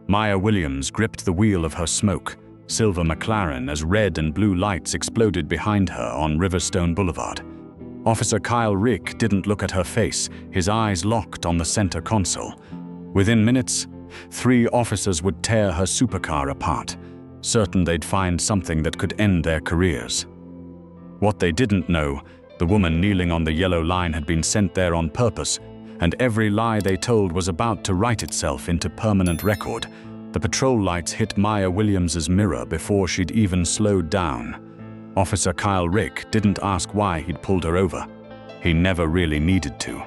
Maya Williams gripped the wheel of her smoke, silver McLaren, as red and blue lights exploded behind her on Riverstone Boulevard. Officer Kyle Rick didn't look at her face, his eyes locked on the center console. Within minutes, 3 officers would tear her supercar apart, certain they'd find something that could end their careers. What they didn't know, the woman kneeling on the yellow line had been sent there on purpose, and every lie they told was about to write itself into permanent record. The patrol lights hit Maya Williams's mirror before she'd even slowed down. Officer Kyle Rick didn't ask why he'd pulled her over. He never really needed to.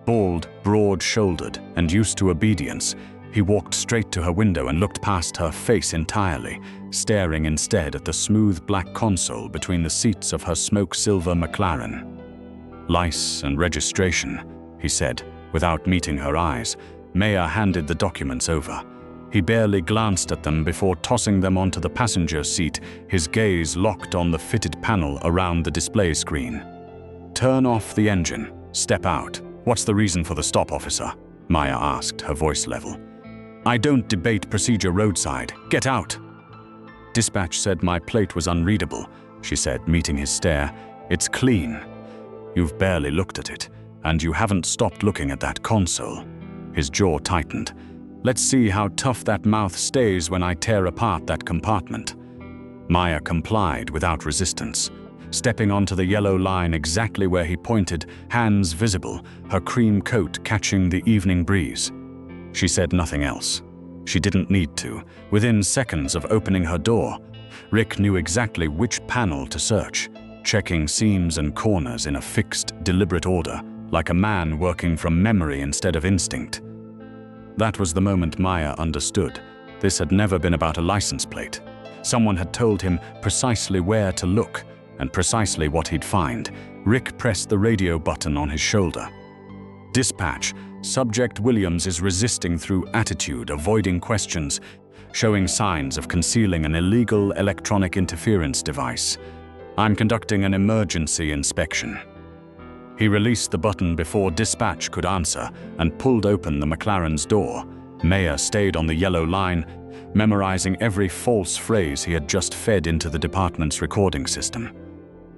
Bald, broad-shouldered, and used to obedience, he walked straight to her window and looked past her face entirely, staring instead at the smooth black console between the seats of her smoke-silver McLaren. "Lice and registration," he said, without meeting her eyes. Maya handed the documents over. He barely glanced at them before tossing them onto the passenger seat, his gaze locked on the fitted panel around the display screen. "Turn off the engine. Step out." "What's the reason for the stop, officer?" Maya asked, her voice level. "I don't debate procedure roadside. Get out." "Dispatch said my plate was unreadable," she said, meeting his stare. "It's clean." "You've barely looked at it, and you haven't stopped looking at that console." His jaw tightened. "Let's see how tough that mouth stays when I tear apart that compartment." Maya complied without resistance, stepping onto the yellow line exactly where he pointed, hands visible, her cream coat catching the evening breeze. She said nothing else. She didn't need to. Within seconds of opening her door, Rick knew exactly which panel to search, checking seams and corners in a fixed, deliberate order, like a man working from memory instead of instinct. That was the moment Maya understood. This had never been about a license plate. Someone had told him precisely where to look and precisely what he'd find. Rick pressed the radio button on his shoulder. "Dispatch, Subject Williams is resisting through attitude, avoiding questions, showing signs of concealing an illegal electronic interference device. I'm conducting an emergency inspection." He released the button before dispatch could answer and pulled open the McLaren's door. Maya stayed on the yellow line, memorizing every false phrase he had just fed into the department's recording system.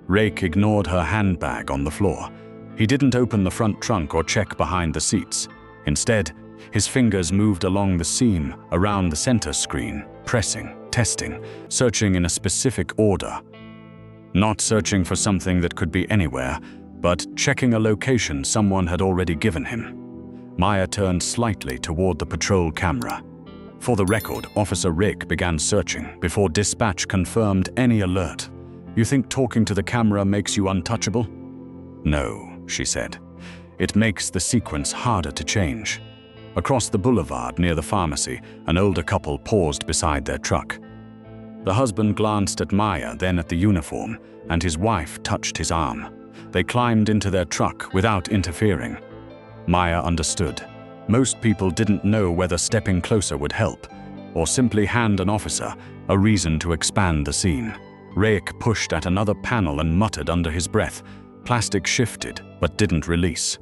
Rake ignored her handbag on the floor. He didn't open the front trunk or check behind the seats. Instead, his fingers moved along the seam around the center screen, pressing, testing, searching in a specific order. Not searching for something that could be anywhere, but checking a location someone had already given him. Maya turned slightly toward the patrol camera. For the record, Officer Rick began searching before dispatch confirmed any alert. "You think talking to the camera makes you untouchable?" "No," she said. "It makes the sequence harder to change." Across the boulevard near the pharmacy, an older couple paused beside their truck. The husband glanced at Maya, then at the uniform, and his wife touched his arm. They climbed into their truck without interfering. Maya understood. Most people didn't know whether stepping closer would help, or simply hand an officer a reason to expand the scene. Rake pushed at another panel and muttered under his breath. Plastic shifted, but didn't release.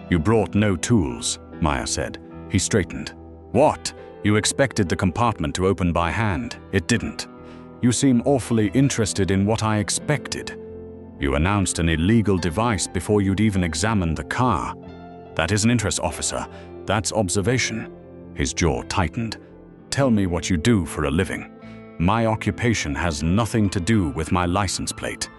"You brought no tools," Maya said. He straightened. "What? You expected the compartment to open by hand. It didn't. You seem awfully interested in what I expected. You announced an illegal device before you'd even examined the car. That isn't interest, officer. That's observation." His jaw tightened. "Tell me what you do for a living. My occupation has nothing to do with my license plate.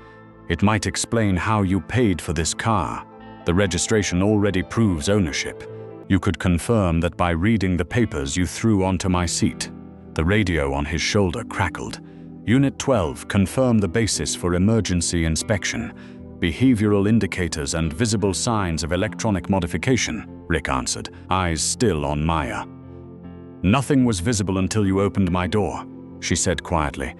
It might explain how you paid for this car. The registration already proves ownership. You could confirm that by reading the papers you threw onto my seat." The radio on his shoulder crackled. "Unit 12, confirm the basis for emergency inspection. Behavioral indicators and visible signs of electronic modification," Rick answered, eyes still on Maya. "Nothing was visible until you opened my door," she said quietly.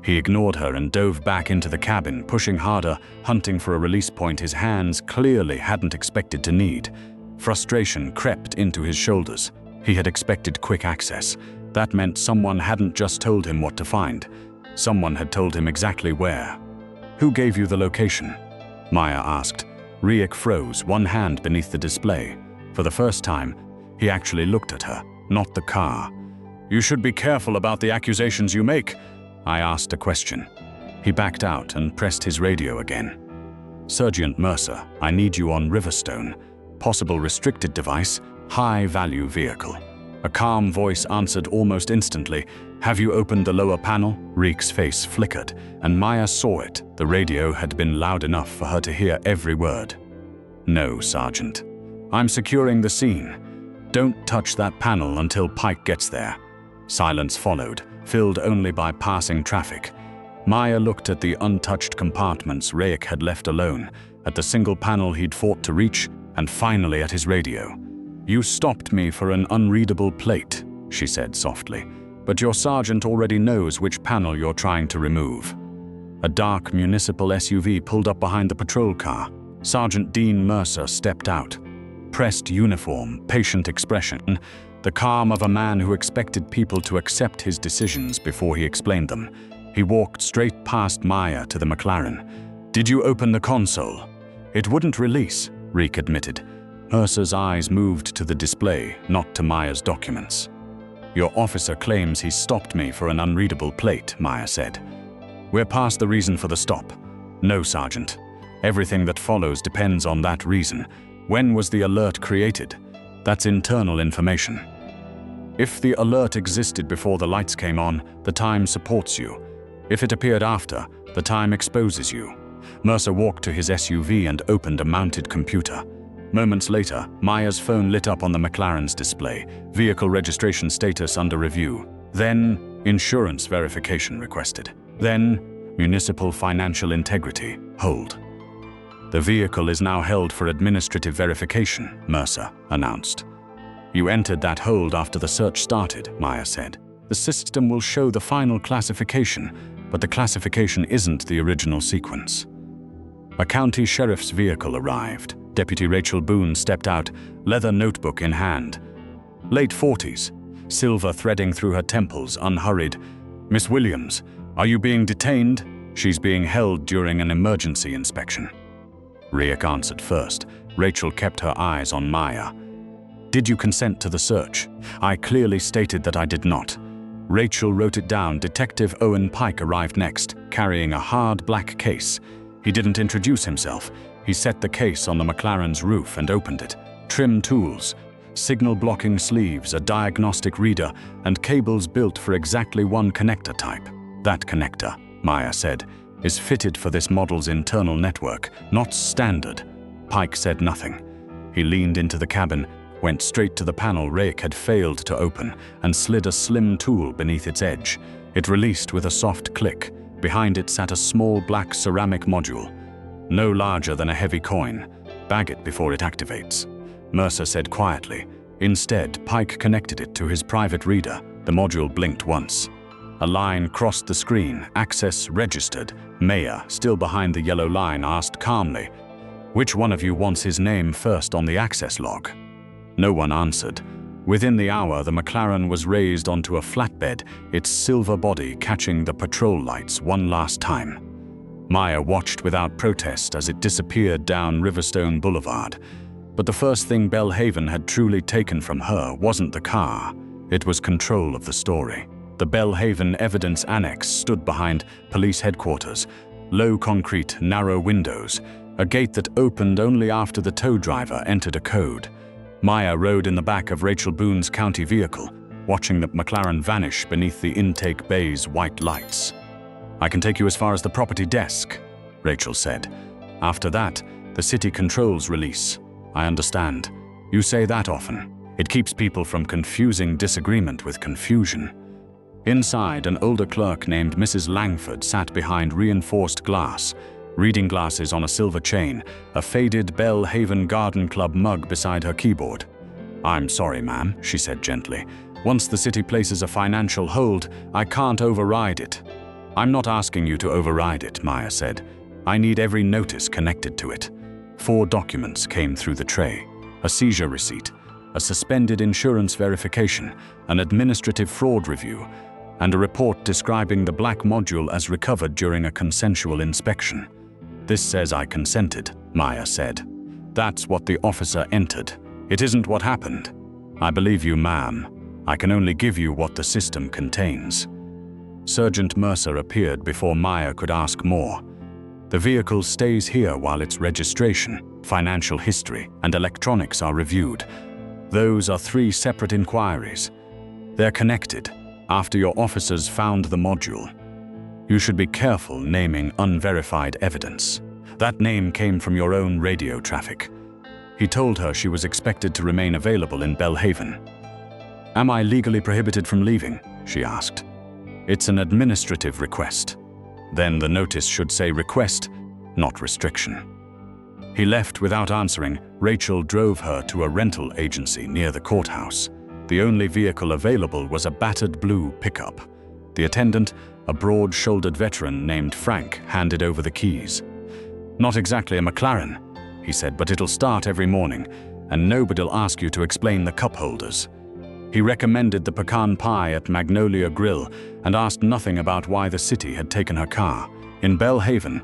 He ignored her and dove back into the cabin, pushing harder, hunting for a release point his hands clearly hadn't expected to need. Frustration crept into his shoulders. He had expected quick access. That meant someone hadn't just told him what to find. Someone had told him exactly where. "Who gave you the location?" Maya asked. Riek froze, one hand beneath the display. For the first time, he actually looked at her, not the car. You should be careful about the accusations you make. I asked a question. He backed out and pressed his radio again. Sergeant Mercer, I need you on Riverstone. Possible restricted device, high-value vehicle. A calm voice answered almost instantly. Have you opened the lower panel? Reek's face flickered, and Maya saw it. The radio had been loud enough for her to hear every word. No, Sergeant. I'm securing the scene. Don't touch that panel until Pike gets there. Silence followed, filled only by passing traffic. Maya looked at the untouched compartments Reek had left alone, at the single panel he'd fought to reach, and finally at his radio. You stopped me for an unreadable plate, she said softly, but your sergeant already knows which panel you're trying to remove. A dark municipal SUV pulled up behind the patrol car. Sergeant Dean Mercer stepped out. Pressed uniform, patient expression, the calm of a man who expected people to accept his decisions before he explained them. He walked straight past Maya to the McLaren. Did you open the console? It wouldn't release, Reek admitted. Mercer's eyes moved to the display, not to Maya's documents. Your officer claims he stopped me for an unreadable plate, Maya said. We're past the reason for the stop. No, Sergeant. Everything that follows depends on that reason. When was the alert created? That's internal information. If the alert existed before the lights came on, the time supports you. If it appeared after, the time exposes you. Mercer walked to his SUV and opened a mounted computer. Moments later, Maya's phone lit up on the McLaren's display, vehicle registration status under review. Then, insurance verification requested. Then, municipal financial integrity, hold. The vehicle is now held for administrative verification, Mercer announced. You entered that hold after the search started, Maya said. The system will show the final classification, but the classification isn't the original sequence. A county sheriff's vehicle arrived. Deputy Rachel Boone stepped out, leather notebook in hand. Late 40s, silver threading through her temples, unhurried. Miss Williams, are you being detained? She's being held during an emergency inspection. Riek answered first. Rachel kept her eyes on Maya. Did you consent to the search? I clearly stated that I did not. Rachel wrote it down. Detective Owen Pike arrived next, carrying a hard black case. He didn't introduce himself. He set the case on the McLaren's roof and opened it. Trim tools, signal-blocking sleeves, a diagnostic reader, and cables built for exactly one connector type. That connector, Maya said, is fitted for this model's internal network, not standard. Pike said nothing. He leaned into the cabin, went straight to the panel Rake had failed to open, and slid a slim tool beneath its edge. It released with a soft click. Behind it sat a small black ceramic module, no larger than a heavy coin. Bag it before it activates, Mercer said quietly. Instead, Pike connected it to his private reader. The module blinked once. A line crossed the screen. Access registered. Mayer, still behind the yellow line, asked calmly, "Which one of you wants his name first on the access log?" No one answered. Within the hour, the McLaren was raised onto a flatbed, its silver body catching the patrol lights one last time. Maya watched without protest as it disappeared down Riverstone Boulevard. But the first thing Belhaven had truly taken from her wasn't the car. It was control of the story. The Belhaven Evidence Annex stood behind police headquarters. Low concrete, narrow windows. A gate that opened only after the tow driver entered a code. Maya rode in the back of Rachel Boone's county vehicle, watching the McLaren vanish beneath the intake bay's white lights. "I can take you as far as the property desk," Rachel said. "After that, the city controls release." "I understand. You say that often. It keeps people from confusing disagreement with confusion." Inside, an older clerk named Mrs. Langford sat behind reinforced glass, reading glasses on a silver chain, a faded Belhaven Garden Club mug beside her keyboard. "I'm sorry, ma'am," she said gently. "Once the city places a financial hold, I can't override it." "I'm not asking you to override it," Maya said. "I need every notice connected to it." 4 documents came through the tray. A seizure receipt, a suspended insurance verification, an administrative fraud review, and a report describing the black module as recovered during a consensual inspection. "This says I consented," Maya said. "That's what the officer entered. It isn't what happened." "I believe you, ma'am. I can only give you what the system contains." Sergeant Mercer appeared before Maya could ask more. "The vehicle stays here while its registration, financial history, and electronics are reviewed. Those are 3 separate inquiries. They're connected after your officers found the module. You should be careful naming unverified evidence. That name came from your own radio traffic." He told her she was expected to remain available in Belhaven. "Am I legally prohibited from leaving?" she asked. "It's an administrative request." Then the notice should say request, not restriction. He left without answering. Rachel drove her to a rental agency near the courthouse. The only vehicle available was a battered blue pickup. The attendant, a broad-shouldered veteran named Frank, handed over the keys. "Not exactly a McLaren," he said, "but it'll start every morning, and nobody'll ask you to explain the cup holders." He recommended the pecan pie at Magnolia Grill and asked nothing about why the city had taken her car. In Belhaven,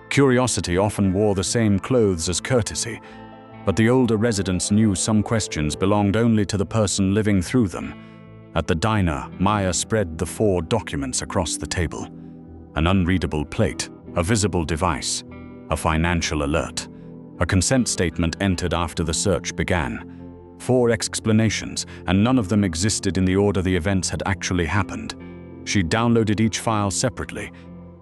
curiosity often wore the same clothes as courtesy, but the older residents knew some questions belonged only to the person living through them. At the diner, Maya spread the 4 documents across the table. An unreadable plate, a visible device, a financial alert. A consent statement entered after the search began. 4 explanations, and none of them existed in the order the events had actually happened. She downloaded each file separately,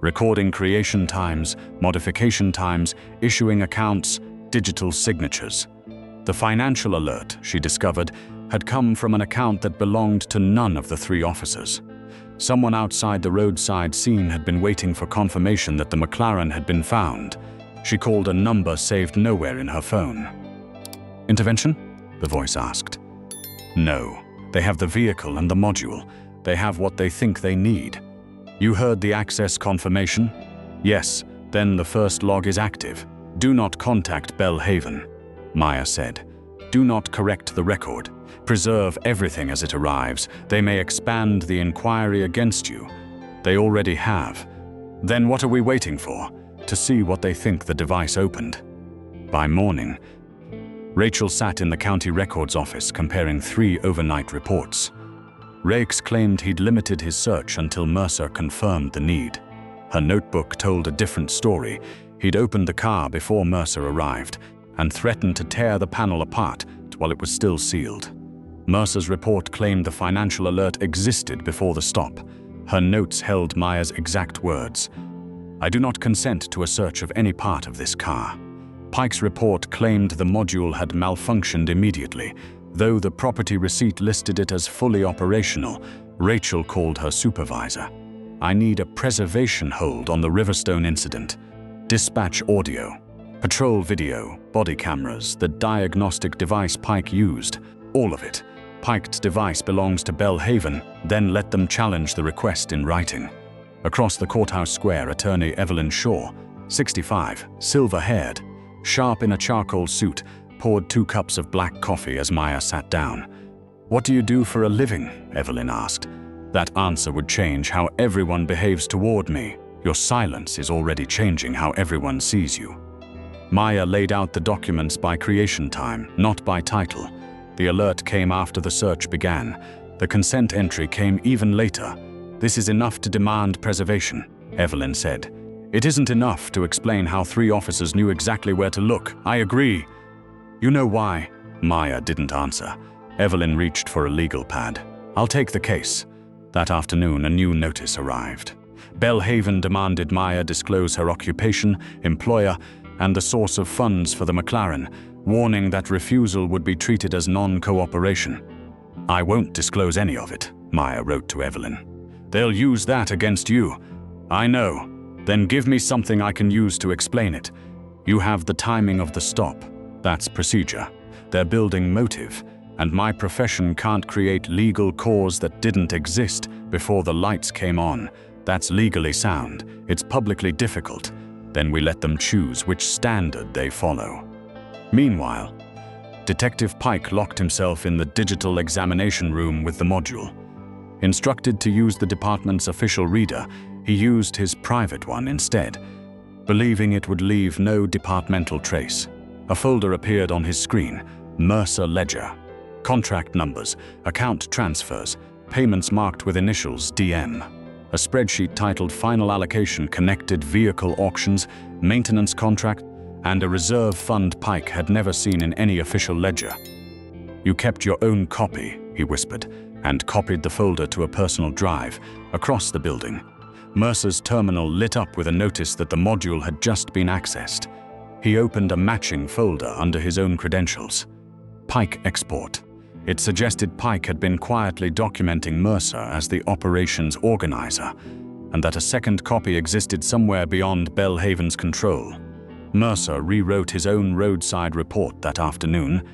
recording creation times, modification times, issuing accounts, digital signatures. The financial alert, she discovered, had come from an account that belonged to none of the 3 officers. Someone outside the roadside scene had been waiting for confirmation that the McLaren had been found. She called a number saved nowhere in her phone. "Intervention?" the voice asked. "No. They have the vehicle and the module. They have what they think they need." "You heard the access confirmation?" "Yes. Then the first log is active. Do not contact Belhaven," Maya said. "Do not correct the record. Preserve everything as it arrives. They may expand the inquiry against you. They already have. Then what are we waiting for? To see what they think the device opened." By morning, Rachel sat in the county records office comparing 3 overnight reports. Rakes claimed he'd limited his search until Mercer confirmed the need. Her notebook told a different story. He'd opened the car before Mercer arrived and threatened to tear the panel apart while it was still sealed. Mercer's report claimed the financial alert existed before the stop. Her notes held Maya's exact words. "I do not consent to a search of any part of this car." Pike's report claimed the module had malfunctioned immediately. Though the property receipt listed it as fully operational, Rachel called her supervisor. "I need a preservation hold on the Riverstone incident. Dispatch audio, patrol video, body cameras, the diagnostic device Pike used, all of it. Pike's device belongs to Belhaven, then let them challenge the request in writing." Across the courthouse square, attorney Evelyn Shaw, 65, silver-haired, sharp in a charcoal suit, poured 2 cups of black coffee as Maya sat down. "What do you do for a living?" Evelyn asked. "That answer would change how everyone behaves toward me. Your silence is already changing how everyone sees you." Maya laid out the documents by creation time, not by title. The alert came after the search began. The consent entry came even later. "This is enough to demand preservation," Evelyn said. "It isn't enough to explain how 3 officers knew exactly where to look. I agree." "You know why?" Maya didn't answer. Evelyn reached for a legal pad. "I'll take the case." That afternoon, a new notice arrived. Belhaven demanded Maya disclose her occupation, employer, and the source of funds for the McLaren, warning that refusal would be treated as non-cooperation. "I won't disclose any of it," Maya wrote to Evelyn. "They'll use that against you." "I know. Then give me something I can use to explain it." "You have the timing of the stop. That's procedure. They're building motive, and my profession can't create legal cause that didn't exist before the lights came on. That's legally sound. It's publicly difficult. Then we let them choose which standard they follow." Meanwhile, Detective Pike locked himself in the digital examination room with the module. Instructed to use the department's official reader, he used his private one instead, believing it would leave no departmental trace. A folder appeared on his screen, Mercer Ledger. Contract numbers, account transfers, payments marked with initials DM. A spreadsheet titled Final Allocation connected vehicle auctions, maintenance contract, and a reserve fund Pike had never seen in any official ledger. "You kept your own copy," he whispered, and copied the folder to a personal drive across the building. Mercer's terminal lit up with a notice that the module had just been accessed. He opened a matching folder under his own credentials. Pike Export. It suggested Pike had been quietly documenting Mercer as the operations organizer, and that a second copy existed somewhere beyond Belhaven's control. Mercer rewrote his own roadside report that afternoon,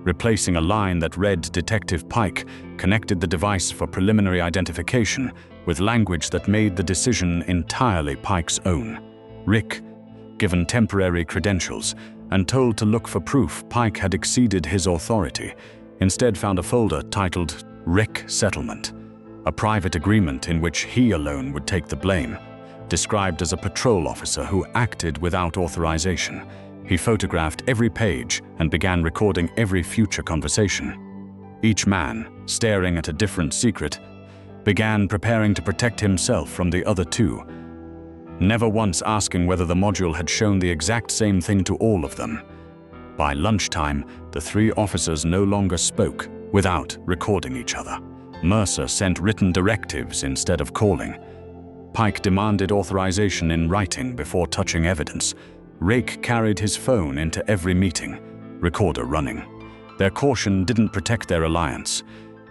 replacing a line that read Detective Pike connected the device for preliminary identification with language that made the decision entirely Pike's own. Rick, given temporary credentials and told to look for proof Pike had exceeded his authority, instead found a folder titled Rick Settlement, a private agreement in which he alone would take the blame, described as a patrol officer who acted without authorization. He photographed every page and began recording every future conversation. Each man, staring at a different secret, began preparing to protect himself from the other two, never once asking whether the module had shown the exact same thing to all of them. By lunchtime, the three officers no longer spoke without recording each other. Mercer sent written directives instead of calling. Pike demanded authorization in writing before touching evidence. Rake carried his phone into every meeting, recorder running. Their caution didn't protect their alliance.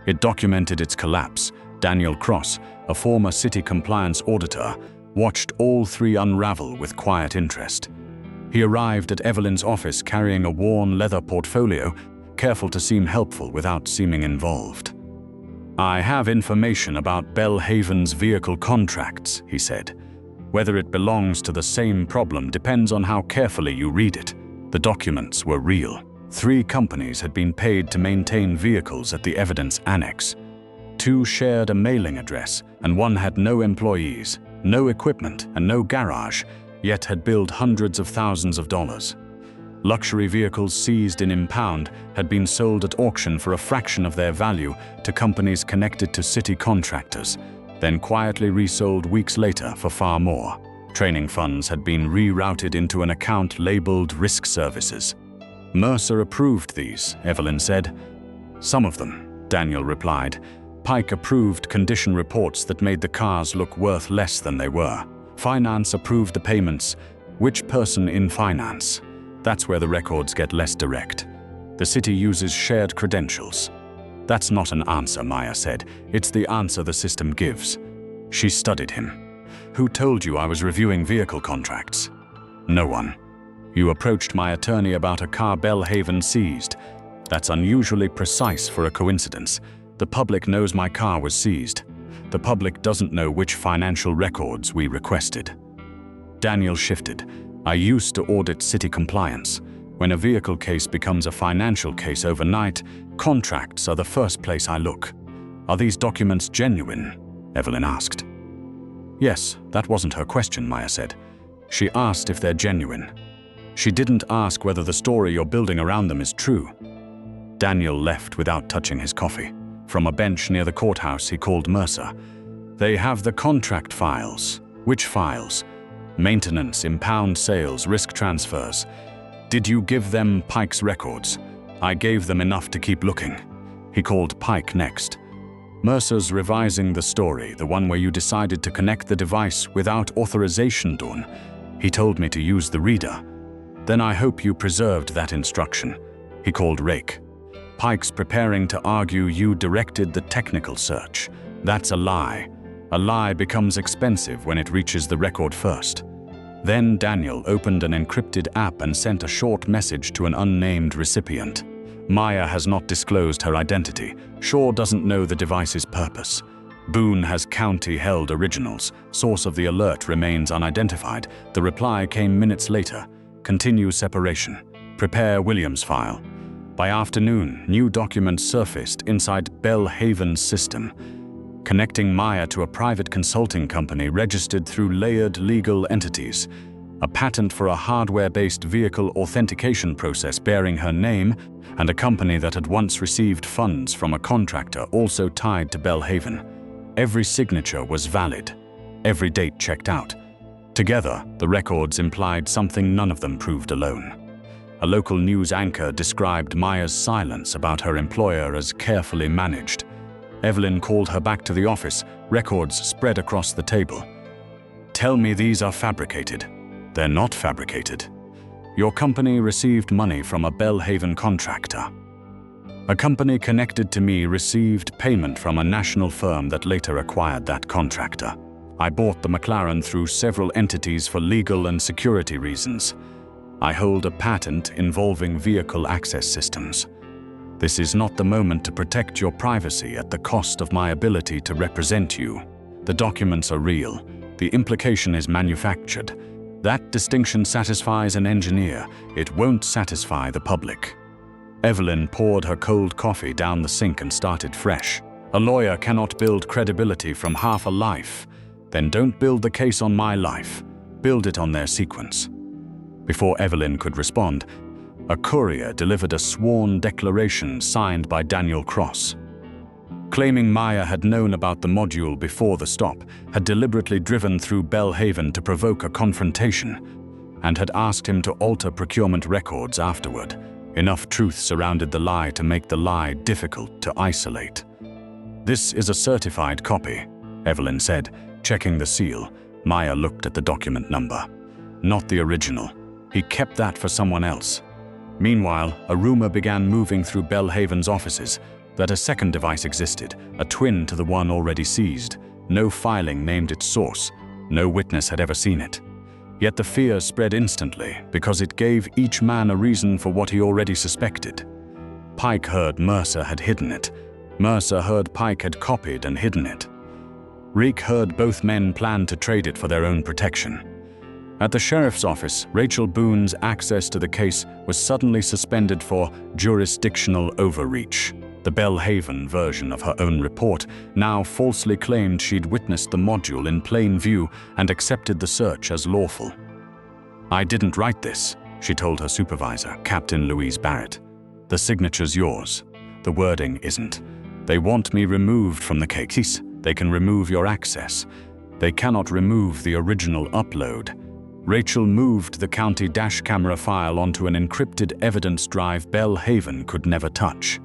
It documented its collapse. Daniel Cross, a former city compliance auditor, watched all three unravel with quiet interest. He arrived at Evelyn's office carrying a worn leather portfolio, careful to seem helpful without seeming involved. "I have information about Belhaven's vehicle contracts," he said. "Whether it belongs to the same problem depends on how carefully you read it." The documents were real. 3 companies had been paid to maintain vehicles at the evidence annex. 2 shared a mailing address, and 1 had no employees, no equipment, and no garage, yet had billed hundreds of thousands of dollars. Luxury vehicles seized in impound had been sold at auction for a fraction of their value to companies connected to city contractors, then quietly resold weeks later for far more. Training funds had been rerouted into an account labeled Risk Services. Mercer approved these, Evelyn said. "Some of them," Daniel replied. Pike approved condition reports that made the cars look worth less than they were. Finance approved the payments. Which person in finance? That's where the records get less direct. The city uses shared credentials. "That's not an answer," Maya said. "It's the answer the system gives." She studied him. "Who told you I was reviewing vehicle contracts?" "No one." "You approached my attorney about a car Belhaven seized. That's unusually precise for a coincidence. The public knows my car was seized. The public doesn't know which financial records we requested." Daniel shifted. "I used to audit city compliance. When a vehicle case becomes a financial case overnight, contracts are the first place I look." "Are these documents genuine?" Evelyn asked. "Yes, that wasn't her question," Maya said. "She asked if they're genuine. She didn't ask whether the story you're building around them is true." Daniel left without touching his coffee. From a bench near the courthouse, he called Mercer. "They have the contract files." "Which files?" "Maintenance, impound sales, risk transfers." "Did you give them Pike's records?" "I gave them enough to keep looking." He called Pike next. "Mercer's revising the story, the one where you decided to connect the device without authorization, Dawn. He told me to use the reader." "Then I hope you preserved that instruction." He called Rake. "Pike's preparing to argue you directed the technical search. That's a lie. A lie becomes expensive when it reaches the record first." Then Daniel opened an encrypted app and sent a short message to an unnamed recipient. "Maya has not disclosed her identity. Shaw doesn't know the device's purpose. Boone has county-held originals. Source of the alert remains unidentified." The reply came minutes later. "Continue separation. Prepare Williams' file." By afternoon, new documents surfaced inside Belhaven's system, connecting Maya to a private consulting company registered through layered legal entities. a patent for a hardware-based vehicle authentication process bearing her name, and a company that had once received funds from a contractor also tied to Belhaven. Every signature was valid, every date checked out. Together, the records implied something none of them proved alone. A local news anchor described Maya's silence about her employer as carefully managed. Evelyn called her back to the office, records spread across the table. "Tell me these are fabricated." "They're not fabricated. Your company received money from a Belhaven contractor. A company connected to me received payment from a national firm that later acquired that contractor. I bought the McLaren through several entities for legal and security reasons. I hold a patent involving vehicle access systems. This is not the moment to protect your privacy at the cost of my ability to represent you. The documents are real. The implication is manufactured. That distinction satisfies an engineer. It won't satisfy the public." Evelyn poured her cold coffee down the sink and started fresh. "A lawyer cannot build credibility from half a life. Then don't build the case on my life. Build it on their sequence." Before Evelyn could respond, a courier delivered a sworn declaration signed by Daniel Cross. Claiming Maya had known about the module before the stop, had deliberately driven through Belhaven to provoke a confrontation, and had asked him to alter procurement records afterward. Enough truth surrounded the lie to make the lie difficult to isolate. "This is a certified copy," Evelyn said, checking the seal. Maya looked at the document number. "Not the original. He kept that for someone else." Meanwhile, a rumor began moving through Belhaven's offices that a second device existed, a twin to the one already seized. No filing named its source. No witness had ever seen it. Yet the fear spread instantly because it gave each man a reason for what he already suspected. Pike heard Mercer had hidden it. Mercer heard Pike had copied and hidden it. Rick heard both men planned to trade it for their own protection. At the sheriff's office, Rachel Boone's access to the case was suddenly suspended for jurisdictional overreach. The Belhaven version of her own report now falsely claimed she'd witnessed the module in plain view and accepted the search as lawful. "I didn't write this," she told her supervisor, Captain Louise Barrett. "The signature's yours. The wording isn't. They want me removed from the case. They can remove your access. They cannot remove the original upload." Rachel moved the county dash camera file onto an encrypted evidence drive Belhaven could never touch.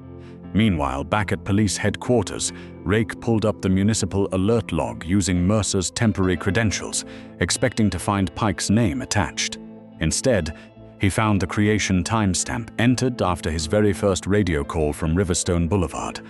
Meanwhile, back at police headquarters, Rake pulled up the municipal alert log using Mercer's temporary credentials, expecting to find Pike's name attached. Instead, he found the creation timestamp entered after his very first radio call from Riverstone Boulevard.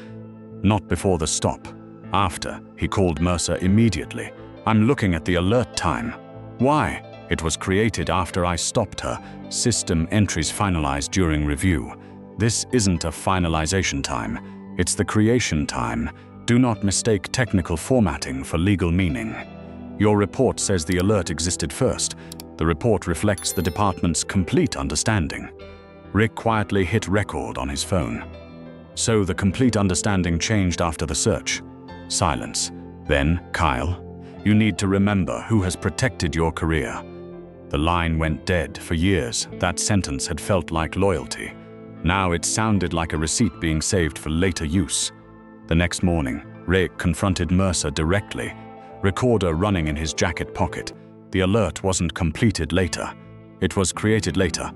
Not before the stop. After, he called Mercer immediately. "I'm looking at the alert time." "Why?" "It was created after I stopped her. System entries finalized during review. This isn't a finalization time. It's the creation time. Do not mistake technical formatting for legal meaning. Your report says the alert existed first. The report reflects the department's complete understanding." Rick quietly hit record on his phone. "So the complete understanding changed after the search." Silence. Then, "Kyle, you need to remember who has protected your career." The line went dead. For years, that sentence had felt like loyalty. Now it sounded like a receipt being saved for later use. The next morning, Rick confronted Mercer directly, recorder running in his jacket pocket. The alert wasn't completed later. It was created later.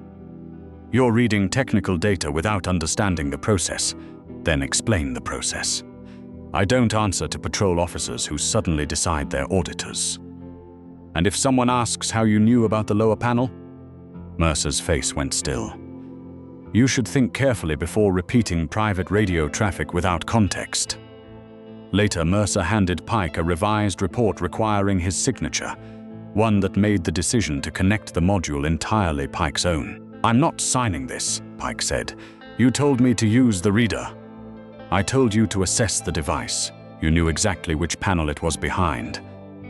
"You're reading technical data without understanding the process. Then explain the process." "I don't answer to patrol officers who suddenly decide they're auditors." "And if someone asks how you knew about the lower panel?" Mercer's face went still. "You should think carefully before repeating private radio traffic without context." Later, Mercer handed Pike a revised report requiring his signature, one that made the decision to connect the module entirely Pike's own. "I'm not signing this," Pike said. "You told me to use the reader." "I told you to assess the device. You knew exactly which panel it was behind.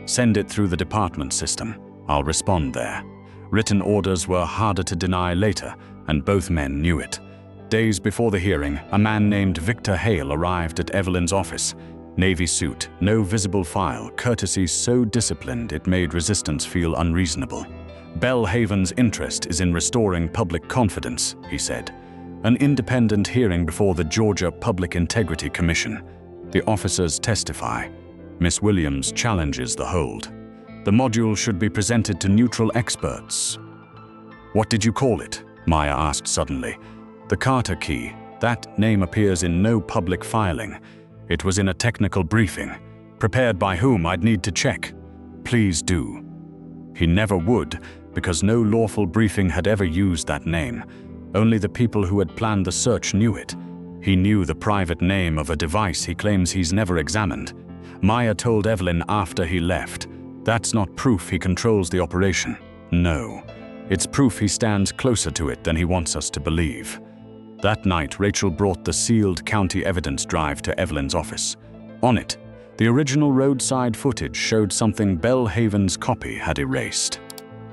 Send it through the department system. I'll respond there." Written orders were harder to deny later, and both men knew it. Days before the hearing, a man named Victor Hale arrived at Evelyn's office. Navy suit, no visible file, courtesy so disciplined it made resistance feel unreasonable. Belhaven's interest is in restoring public confidence, he said. An independent hearing before the Georgia Public Integrity Commission. The officers testify. Miss Williams challenges the hold. The module should be presented to neutral experts. What did you call it? Maya asked suddenly. The Carter key. That name appears in no public filing. It was in a technical briefing. Prepared by whom, I'd need to check. Please do. He never would, because no lawful briefing had ever used that name. Only the people who had planned the search knew it. He knew the private name of a device he claims he's never examined. Maya told Evelyn after he left. That's not proof he controls the operation. No. It's proof he stands closer to it than he wants us to believe. That night, Rachel brought the sealed county evidence drive to Evelyn's office. On it, the original roadside footage showed something Belhaven's copy had erased.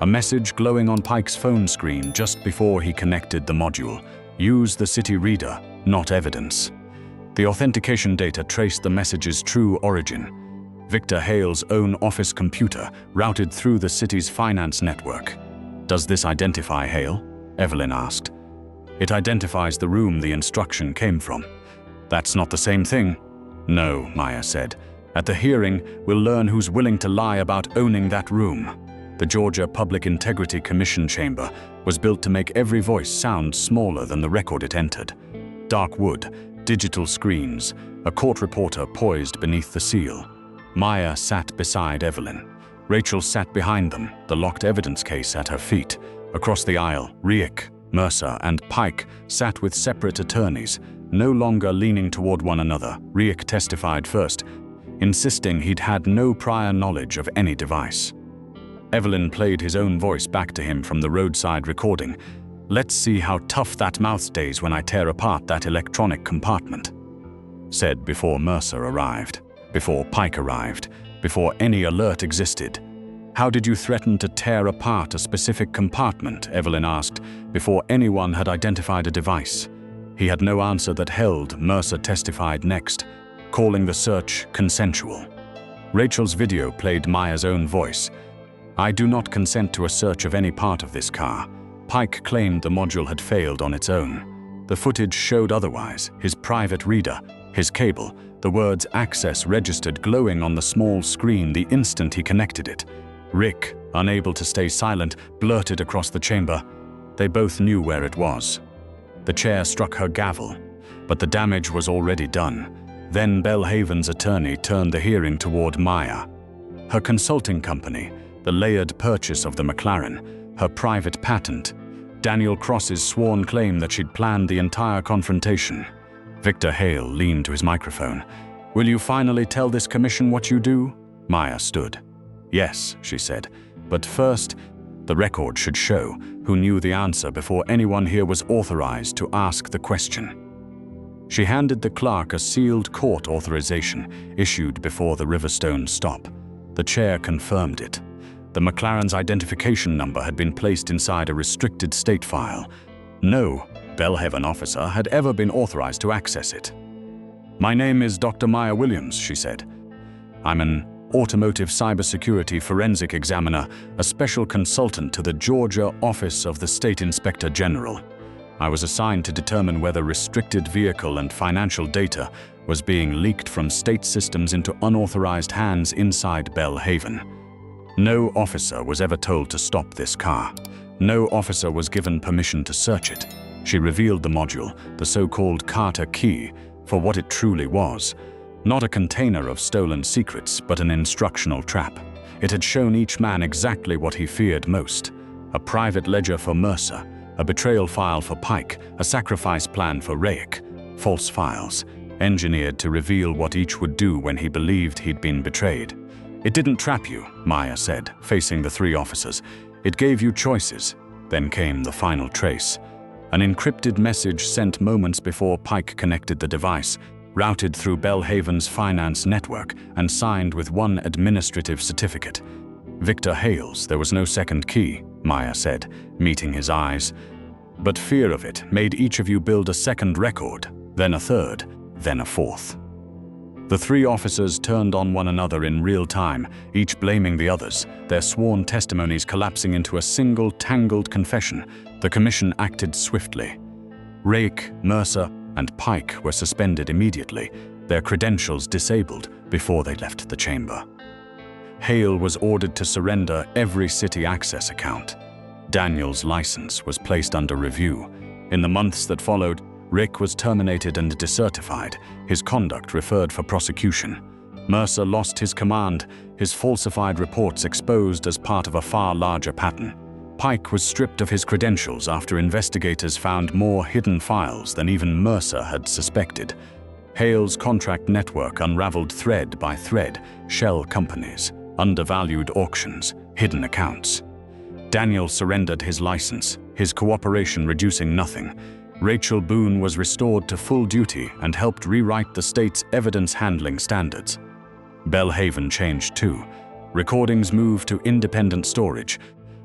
A message glowing on Pike's phone screen just before he connected the module. Use the city reader, not evidence. The authentication data traced the message's true origin. Victor Hale's own office computer routed through the city's finance network. Does this identify Hale? Evelyn asked. It identifies the room the instruction came from. That's not the same thing. No, Maya said. At the hearing, we'll learn who's willing to lie about owning that room. The Georgia Public Integrity Commission chamber was built to make every voice sound smaller than the record it entered. Dark wood, digital screens, a court reporter poised beneath the seal. Maya sat beside Evelyn. Rachel sat behind them, the locked evidence case at her feet. Across the aisle, Riek, Mercer, and Pike sat with separate attorneys, no longer leaning toward one another. Riek testified first, insisting he'd had no prior knowledge of any device. Evelyn played his own voice back to him from the roadside recording. Let's see how tough that mouth stays when I tear apart that electronic compartment. Said before Mercer arrived, before Pike arrived, before any alert existed. How did you threaten to tear apart a specific compartment? Evelyn asked, before anyone had identified a device. He had no answer that held. Mercer testified next, calling the search consensual. Rachel's video played Maya's own voice. I do not consent to a search of any part of this car. Pike claimed the module had failed on its own. The footage showed otherwise, his private reader, his cable, the words access registered glowing on the small screen the instant he connected it. Rick, unable to stay silent, blurted across the chamber. They both knew where it was. The chair struck her gavel, but the damage was already done. Then Belhaven's attorney turned the hearing toward Maya. Her consulting company, the layered purchase of the McLaren, her private patent, Daniel Cross's sworn claim that she'd planned the entire confrontation. Victor Hale leaned to his microphone. Will you finally tell this commission what you do? Maya stood. Yes, she said, but first, the record should show who knew the answer before anyone here was authorized to ask the question. She handed the clerk a sealed court authorization issued before the Riverstone stop. The chair confirmed it. The McLaren's identification number had been placed inside a restricted state file. No Belhaven officer had ever been authorized to access it. My name is Dr. Maya Williams, she said. I'm an automotive cybersecurity forensic examiner, a special consultant to the Georgia Office of the State Inspector General. I was assigned to determine whether restricted vehicle and financial data was being leaked from state systems into unauthorized hands inside Belhaven. No officer was ever told to stop this car. No officer was given permission to search it. She revealed the module, the so-called Carter key, for what it truly was. Not a container of stolen secrets, but an instructional trap. It had shown each man exactly what he feared most. A private ledger for Mercer, a betrayal file for Pike, a sacrifice plan for Riek, false files, engineered to reveal what each would do when he believed he'd been betrayed. It didn't trap you, Maya said, facing the three officers. It gave you choices. Then came the final trace. An encrypted message sent moments before Pike connected the device, routed through Belhaven's finance network and signed with one administrative certificate. Victor Hale's, there was no second key, Maya said, meeting his eyes. But fear of it made each of you build a second record, then a third, then a fourth. The three officers turned on one another in real time, each blaming the others, their sworn testimonies collapsing into a single tangled confession. The commission acted swiftly. Rake, Mercer, and Pike were suspended immediately, their credentials disabled before they left the chamber. Hale was ordered to surrender every city access account. Daniel's license was placed under review. In the months that followed, Rick was terminated and decertified, his conduct referred for prosecution. Mercer lost his command, his falsified reports exposed as part of a far larger pattern. Pike was stripped of his credentials after investigators found more hidden files than even Mercer had suspected. Hale's contract network unraveled thread by thread, shell companies, undervalued auctions, hidden accounts. Daniel surrendered his license, his cooperation reducing nothing. Rachel Boone was restored to full duty and helped rewrite the state's evidence handling standards. Belhaven changed too. Recordings moved to independent storage.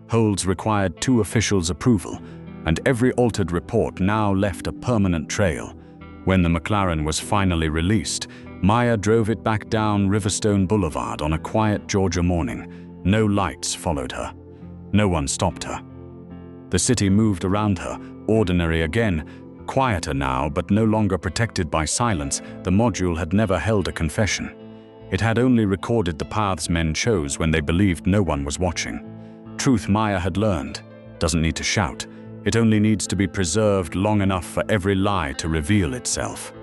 Holds required 2 officials' approval, and every altered report now left a permanent trail. When the McLaren was finally released, Maya drove it back down Riverstone Boulevard on a quiet Georgia morning. No lights followed her. No one stopped her. The city moved around her, ordinary again, quieter now but no longer protected by silence. The module had never held a confession. It had only recorded the paths men chose when they believed no one was watching. Truth Maya had learned doesn't need to shout. It only needs to be preserved long enough for every lie to reveal itself.